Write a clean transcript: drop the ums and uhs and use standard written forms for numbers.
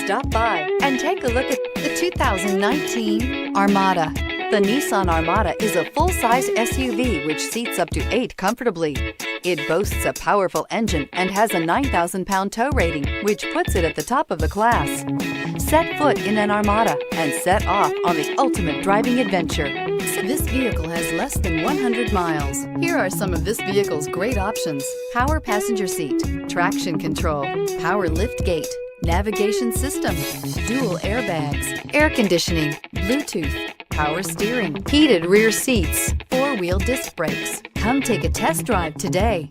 Stop by and take a look at the 2019 Armada. The Nissan Armada is a full-size SUV which seats up to 8 comfortably. It boasts a powerful engine and has a 9,000-pound tow rating, which puts it at the top of the class. Set foot in an Armada and set off on the ultimate driving adventure. This vehicle has less than 100 miles. Here are some of this vehicle's great options: power passenger seat, traction control, power lift gate, navigation system, dual airbags, air conditioning, Bluetooth, power steering, heated rear seats, 4-wheel disc brakes. Come take a test drive today.